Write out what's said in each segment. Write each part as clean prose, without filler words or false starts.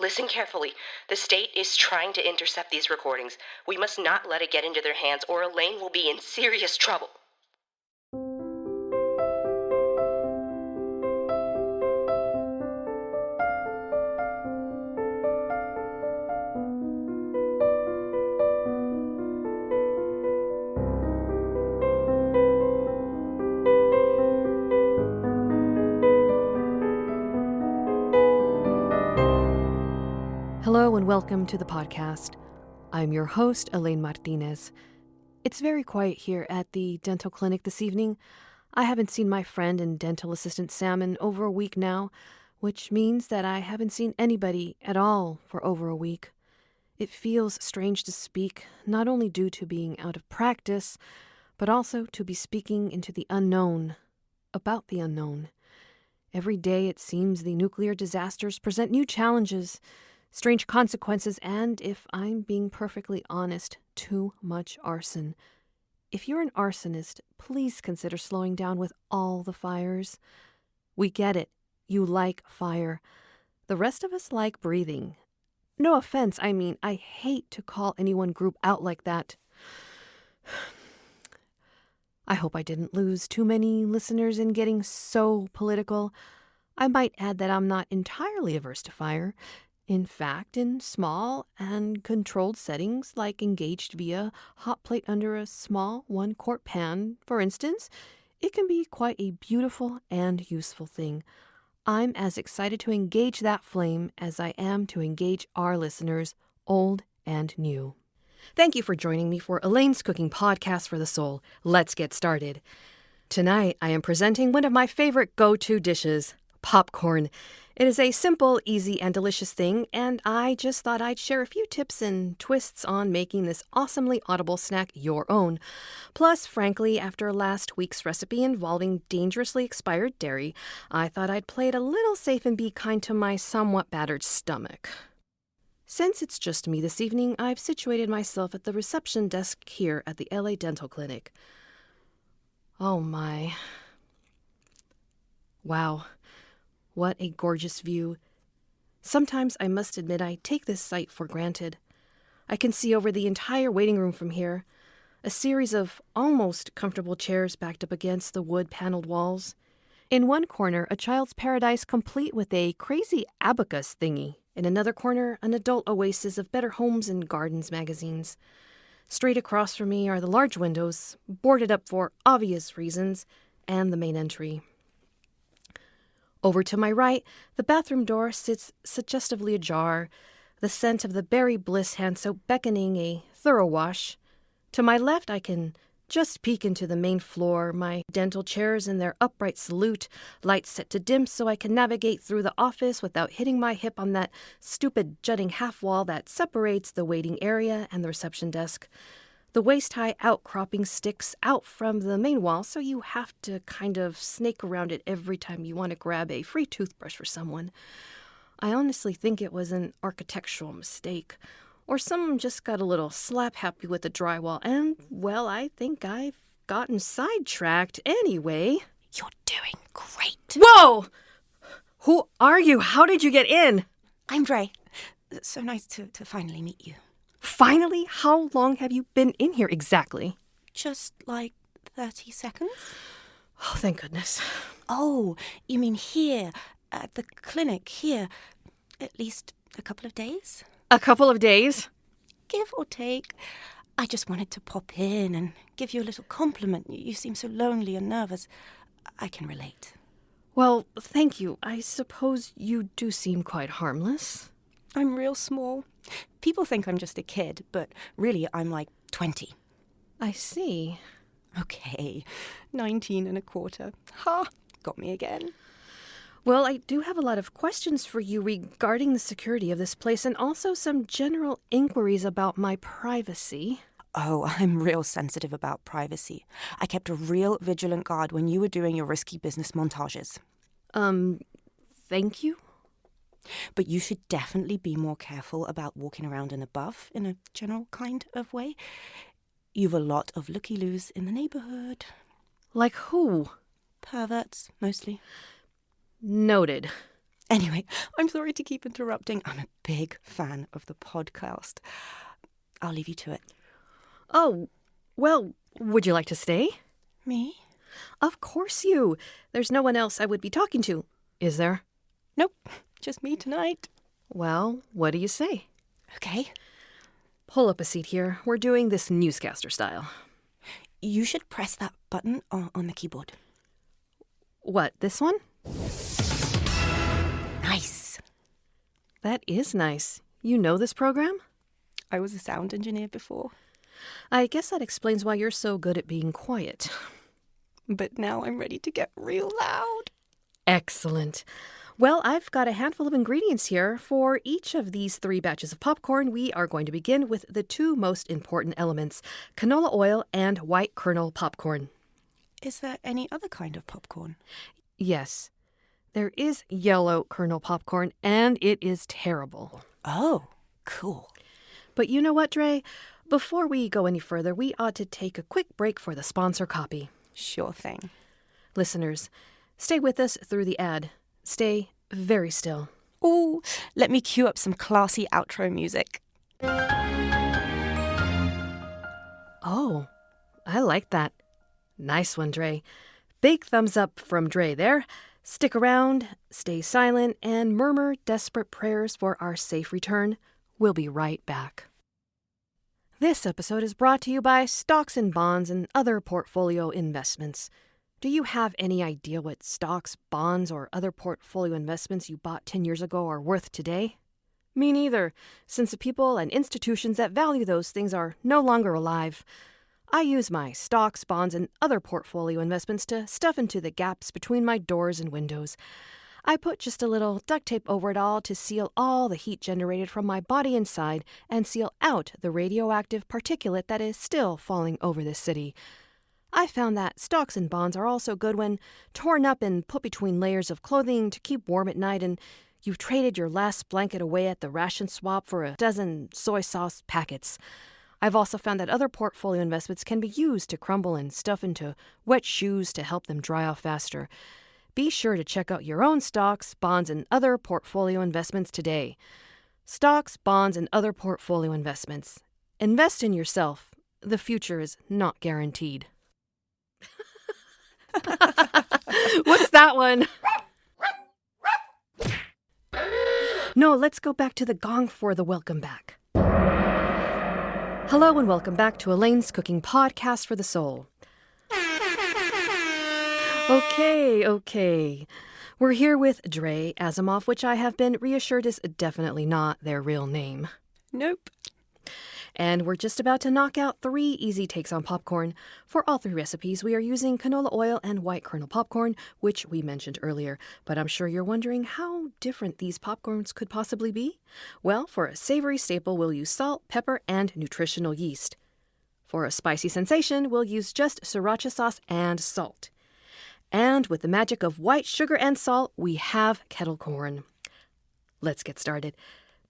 Listen carefully. The state is trying to intercept these recordings. We must not let it get into their hands, or Elaine will be in serious trouble. Hello and welcome to the podcast. I'm your host, Elaine Martínez. It's very quiet here at the dental clinic this evening. I haven't seen my friend and dental assistant Sam in over a week now, which means that I haven't seen anybody at all for over a week. It feels strange to speak, not only due to being out of practice, but also to be speaking into the unknown, about the unknown. Every day it seems the nuclear disasters present new challenges, strange consequences, and, if I'm being perfectly honest, too much arson. If you're an arsonist, please consider slowing down with all the fires. We get it. You like fire. The rest of us like breathing. No offense, I hate to call any one group out like that. I hope I didn't lose too many listeners in getting so political. I might add that I'm not entirely averse to fire. In fact, in small and controlled settings, like engaged via hot plate under a small 1-quart pan, for instance, it can be quite a beautiful and useful thing. I'm as excited to engage that flame as I am to engage our listeners, old and new. Thank you for joining me for Elaine's Cooking Podcast for the Soul. Let's get started. Tonight, I am presenting one of my favorite go-to dishes, popcorn. It is a simple, easy, and delicious thing, and I just thought I'd share a few tips and twists on making this awesomely audible snack your own. Plus, frankly, after last week's recipe involving dangerously expired dairy, I thought I'd play it a little safe and be kind to my somewhat battered stomach. Since it's just me this evening, I've situated myself at the reception desk here at the LA Dental Clinic. Oh my. Wow. What a gorgeous view. Sometimes I must admit I take this sight for granted. I can see over the entire waiting room from here, a series of almost comfortable chairs backed up against the wood-paneled walls. In one corner, a child's paradise complete with a crazy abacus thingy. In another corner, an adult oasis of Better Homes and Gardens magazines. Straight across from me are the large windows, boarded up for obvious reasons, and the main entry. Over to my right, the bathroom door sits suggestively ajar, the scent of the berry bliss hand soap beckoning a thorough wash. To my left, I can just peek into the main floor, my dental chairs in their upright salute, lights set to dim so I can navigate through the office without hitting my hip on that stupid jutting half wall that separates the waiting area and the reception desk. The waist-high outcropping sticks out from the main wall, so you have to kind of snake around it every time you want to grab a free toothbrush for someone. I honestly think it was an architectural mistake, or someone just got a little slap-happy with the drywall, and, well, I think I've gotten sidetracked anyway. You're doing great. Whoa! Who are you? How did you get in? I'm Ray. So nice to finally meet you. Finally? How long have you been in here exactly? Just like 30 seconds? Oh, thank goodness. Oh, you mean here, at the clinic, here. At least a couple of days? A couple of days? Give or take. I just wanted to pop in and give you a little compliment. You seem so lonely and nervous. I can relate. Well, thank you. I suppose you do seem quite harmless. I'm real small. People think I'm just a kid, but really I'm like 20. I see. Okay, 19 and a quarter. Ha! Got me again. Well, I do have a lot of questions for you regarding the security of this place and also some general inquiries about my privacy. Oh, I'm real sensitive about privacy. I kept a real vigilant guard when you were doing your risky business montages. Thank you? But you should definitely be more careful about walking around and above in a general kind of way. You've a lot of looky-loos in the neighborhood. Like who? Perverts, mostly. Noted. Anyway, I'm sorry to keep interrupting. I'm a big fan of the podcast. I'll leave you to it. Oh, well, would you like to stay? Me? Of course you. There's no one else I would be talking to, is there? Nope, just me tonight. Well, what do you say? Okay. Pull up a seat here. We're doing this newscaster style. You should press that button on the keyboard. What, this one? Nice. That is nice. You know this program? I was a sound engineer before. I guess that explains why you're so good at being quiet. But now I'm ready to get real loud. Excellent. Well, I've got a handful of ingredients here. For each of these 3 batches of popcorn, we are going to begin with the 2 most important elements, canola oil and white kernel popcorn. Is there any other kind of popcorn? Yes, there is yellow kernel popcorn, and it is terrible. Oh, cool. But you know what, Dre? Before we go any further, we ought to take a quick break for the sponsor copy. Sure thing. Listeners, stay with us through the ad. Stay very still. Ooh, let me cue up some classy outro music. Oh, I like that. Nice one, Dre. Big thumbs up from Dre there. Stick around, stay silent, and murmur desperate prayers for our safe return. We'll be right back. This episode is brought to you by stocks and bonds and other portfolio investments. Do you have any idea what stocks, bonds, or other portfolio investments you bought 10 years ago are worth today? Me neither, since the people and institutions that value those things are no longer alive. I use my stocks, bonds, and other portfolio investments to stuff into the gaps between my doors and windows. I put just a little duct tape over it all to seal all the heat generated from my body inside and seal out the radioactive particulate that is still falling over this city. I found that stocks and bonds are also good when torn up and put between layers of clothing to keep warm at night and you've traded your last blanket away at the ration swap for a dozen soy sauce packets. I've also found that other portfolio investments can be used to crumble and stuff into wet shoes to help them dry off faster. Be sure to check out your own stocks, bonds, and other portfolio investments today. Stocks, bonds, and other portfolio investments. Invest in yourself. The future is not guaranteed. What's that one? No, let's go back to the gong for the welcome back. Hello and welcome back to Elaine's Cooking Podcast for the Soul. Okay. We're here with Dre Asimov, which I have been reassured is definitely not their real name. Nope. And we're just about to knock out 3 easy takes on popcorn. For all 3 recipes, we are using canola oil and white kernel popcorn, which we mentioned earlier. But I'm sure you're wondering how different these popcorns could possibly be? Well, for a savory staple, we'll use salt, pepper, and nutritional yeast. For a spicy sensation, we'll use just sriracha sauce and salt. And with the magic of white sugar and salt, we have kettle corn. Let's get started.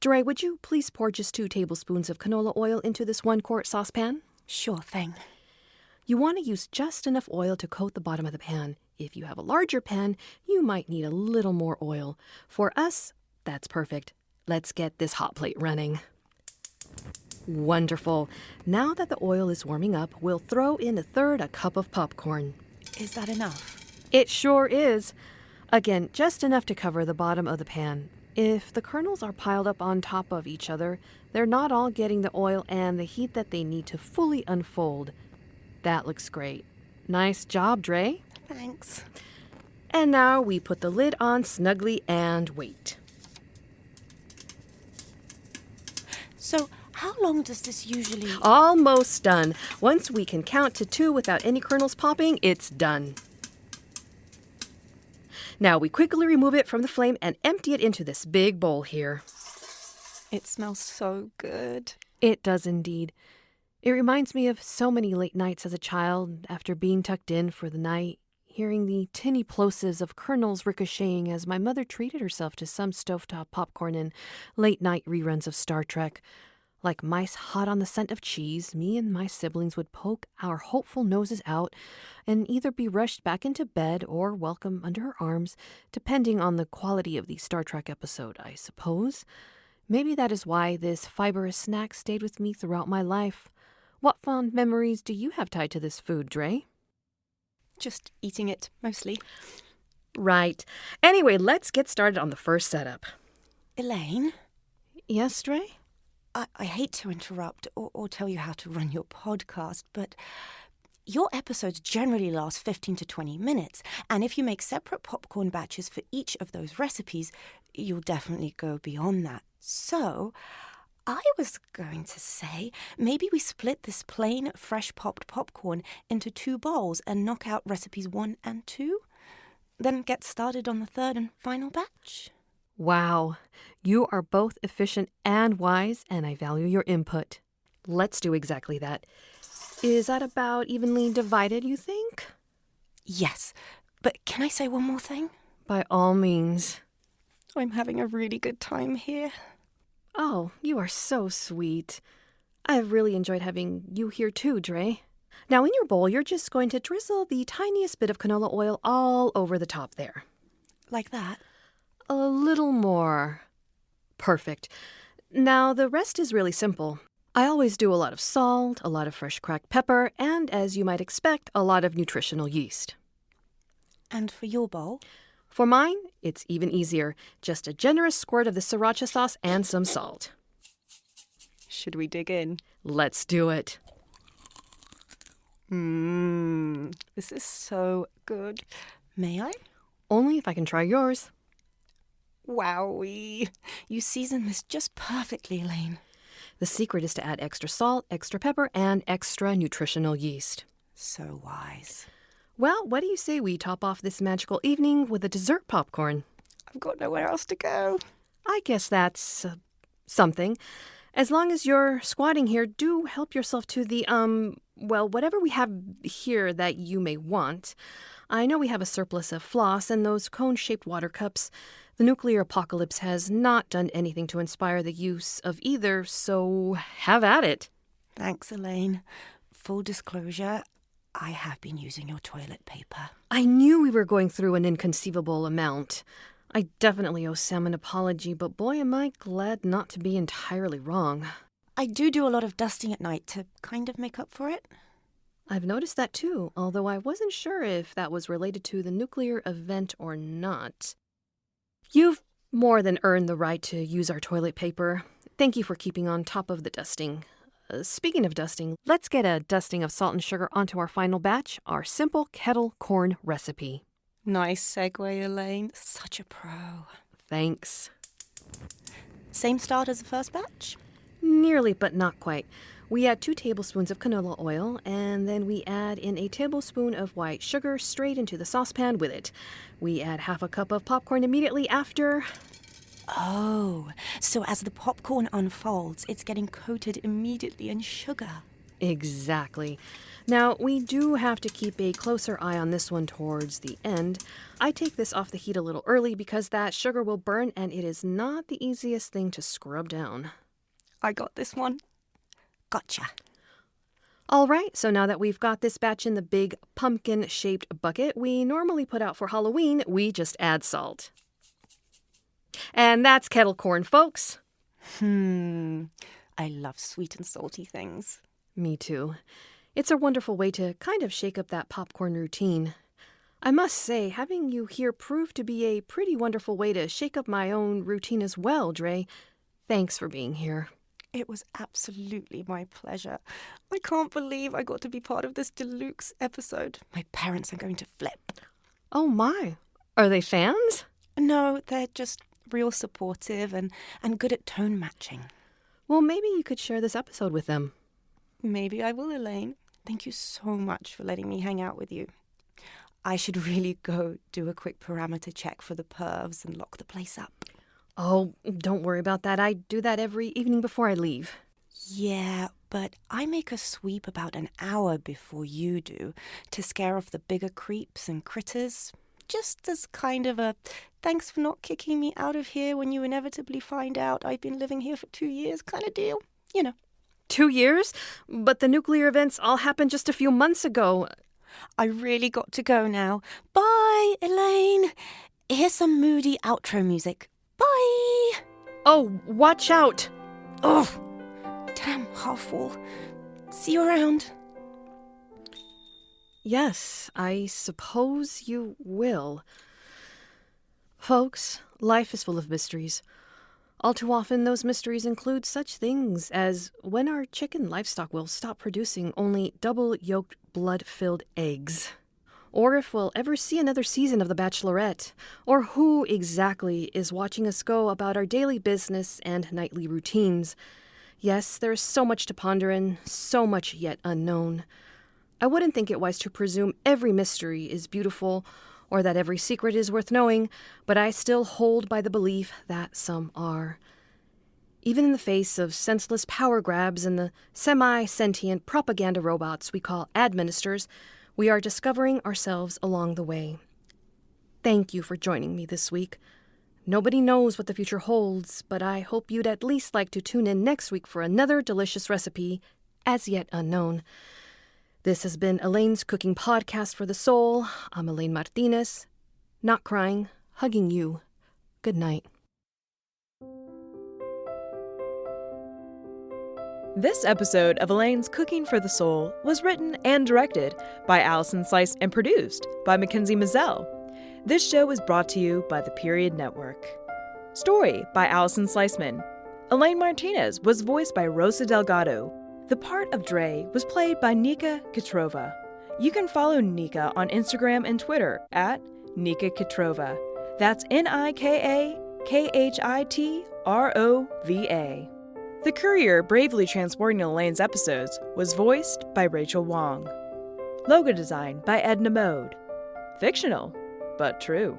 Dre, would you please pour just 2 tablespoons of canola oil into this 1-quart saucepan? Sure thing. You want to use just enough oil to coat the bottom of the pan. If you have a larger pan, you might need a little more oil. For us, that's perfect. Let's get this hot plate running. Wonderful. Now that the oil is warming up, we'll throw in 1/3 cup of popcorn. Is that enough? It sure is. Again, just enough to cover the bottom of the pan. If the kernels are piled up on top of each other, they're not all getting the oil and the heat that they need to fully unfold. That looks great. Nice job, Dre. Thanks. And now we put the lid on snugly and wait. So, how long does this usually... Almost done. Once we can count to 2 without any kernels popping, it's done. Now we quickly remove it from the flame and empty it into this big bowl here. It smells so good. It does indeed. It reminds me of so many late nights as a child after being tucked in for the night, hearing the tinny plosives of kernels ricocheting as my mother treated herself to some stovetop popcorn and late-night reruns of Star Trek. Like mice hot on the scent of cheese, me and my siblings would poke our hopeful noses out and either be rushed back into bed or welcome under her arms, depending on the quality of the Star Trek episode, I suppose. Maybe that is why this fibrous snack stayed with me throughout my life. What fond memories do you have tied to this food, Dre? Just eating it, mostly. Right. Anyway, let's get started on the first setup. Elaine? Yes, Dre? I hate to interrupt or tell you how to run your podcast, but your episodes generally last 15 to 20 minutes, and if you make separate popcorn batches for each of those recipes, you'll definitely go beyond that. So, I was going to say, maybe we split this plain, fresh-popped popcorn into 2 bowls and knock out recipes 1 and 2, then get started on the third and final batch. Wow, you are both efficient and wise, and I value your input. Let's do exactly that. Is that about evenly divided, you think? Yes, but can I say one more thing? By all means. I'm having a really good time here. Oh, you are so sweet. I've really enjoyed having you here too, Dre. Now in your bowl, you're just going to drizzle the tiniest bit of canola oil all over the top there. Like that? A little more. Perfect. Now, the rest is really simple. I always do a lot of salt, a lot of fresh cracked pepper, and, as you might expect, a lot of nutritional yeast. And for your bowl? For mine, it's even easier. Just a generous squirt of the sriracha sauce and some salt. Should we dig in? Let's do it. This is so good. May I? Only if I can try yours. Wowee. You season this just perfectly, Elaine. The secret is to add extra salt, extra pepper, and extra nutritional yeast. So wise. Well, what do you say we top off this magical evening with a dessert popcorn? I've got nowhere else to go. I guess that's something. As long as you're squatting here, do help yourself to the, whatever we have here that you may want. I know we have a surplus of floss and those cone-shaped water cups. The nuclear apocalypse has not done anything to inspire the use of either, so have at it. Thanks, Elaine. Full disclosure, I have been using your toilet paper. I knew we were going through an inconceivable amount. I definitely owe Sam an apology, but boy am I glad not to be entirely wrong. I do a lot of dusting at night to kind of make up for it. I've noticed that too, although I wasn't sure if that was related to the nuclear event or not. You've more than earned the right to use our toilet paper. Thank you for keeping on top of the dusting. Speaking of dusting, let's get a dusting of salt and sugar onto our final batch, our simple kettle corn recipe. Nice segue, Elaine. Such a pro. Thanks. Same start as the first batch? Nearly, but not quite. We add 2 tablespoons of canola oil, and then we add in a tablespoon of white sugar straight into the saucepan with it. We add half a cup of popcorn immediately after. Oh, so as the popcorn unfolds, it's getting coated immediately in sugar. Exactly. Now, we do have to keep a closer eye on this one towards the end. I take this off the heat a little early because that sugar will burn, and it is not the easiest thing to scrub down. I got this one. Gotcha. All right, so now that we've got this batch in the big pumpkin-shaped bucket we normally put out for Halloween, we just add salt. And that's kettle corn, folks. I love sweet and salty things. Me too. It's a wonderful way to kind of shake up that popcorn routine. I must say, having you here proved to be a pretty wonderful way to shake up my own routine as well, Dre. Thanks for being here. It was absolutely my pleasure. I can't believe I got to be part of this deluxe episode. My parents are going to flip. Oh my. Are they fans? No, they're just real supportive and good at tone matching. Well, maybe you could share this episode with them. Maybe I will, Elaine. Thank you so much for letting me hang out with you. I should really go do a quick parameter check for the pervs and lock the place up. Oh, don't worry about that. I do that every evening before I leave. Yeah, but I make a sweep about an hour before you do to scare off the bigger creeps and critters. Just as kind of a thanks for not kicking me out of here when you inevitably find out I've been living here for 2 years kind of deal. You know. 2 years? But the nuclear events all happened just a few months ago. I really got to go now. Bye, Elaine. Here's some moody outro music. Bye. Oh, watch out. Oh, damn half-wall. See you around. Yes, I suppose you will. Folks, life is full of mysteries. All too often, those mysteries include such things as when our chicken livestock will stop producing only double-yolked, blood-filled eggs. Or if we'll ever see another season of The Bachelorette. Or who exactly is watching us go about our daily business and nightly routines. Yes, there is so much to ponder and so much yet unknown. I wouldn't think it wise to presume every mystery is beautiful or that every secret is worth knowing, but I still hold by the belief that some are. Even in the face of senseless power grabs and the semi-sentient propaganda robots we call administrators, we are discovering ourselves along the way. Thank you for joining me this week. Nobody knows what the future holds, but I hope you'd at least like to tune in next week for another delicious recipe, as yet unknown. This has been Elaine's Cooking Podcast for the Soul. I'm Elaine Martínez. Not crying, hugging you. Good night. This episode of Elaine's Cooking for the Soul was written and directed by Allison Slice and produced by Mackenzie Mazzell. This show is brought to you by the Period Network. Story by Allison Sliceman. Elaine Martínez was voiced by Rosa Delgado. The part of Dre was played by Nika Khitrova. You can follow Nika on Instagram and Twitter at Nika Khitrova. That's NikaKhitrova. The Courier bravely transporting Elaine's episodes was voiced by Raechel Wong. Logo design by Edna Mode. Fictional, but true.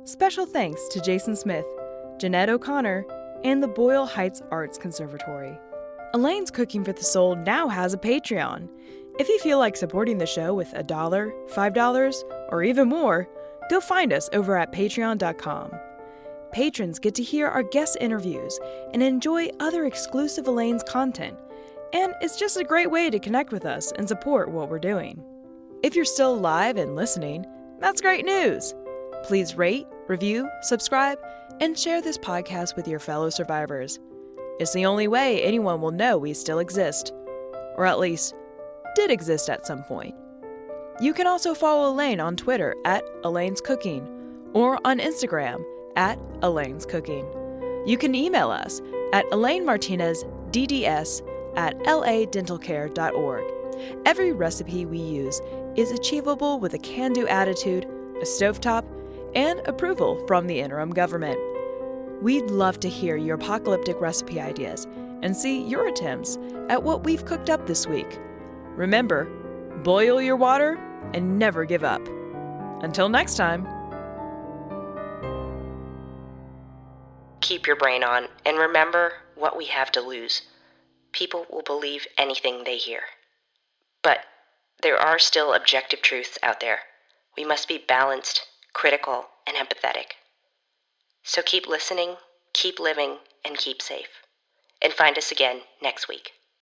Special thanks to Jason Smith, Jeanette O'Connor, and the Boyle Heights Arts Conservatory. Elaine's Cooking for the Soul now has a Patreon. If you feel like supporting the show with $1, $5, or even more, go find us over at patreon.com. Patrons get to hear our guest interviews and enjoy other exclusive Elaine's content, and it's just a great way to connect with us and support what we're doing. If you're still alive and listening, that's great news! Please rate, review, subscribe, and share this podcast with your fellow survivors. It's the only way anyone will know we still exist, or at least did exist at some point. You can also follow Elaine on Twitter at Elaine's Cooking or on Instagram at Elaine's Cooking. You can email us at elainemartinez.dds@ladentalcare.org. Every recipe we use is achievable with a can-do attitude, a stovetop, and approval from the interim government. We'd love to hear your apocalyptic recipe ideas and see your attempts at what we've cooked up this week. Remember, boil your water and never give up. Until next time. Keep your brain on, and remember what we have to lose. People will believe anything they hear. But there are still objective truths out there. We must be balanced, critical, and empathetic. So keep listening, keep living, and keep safe. And find us again next week.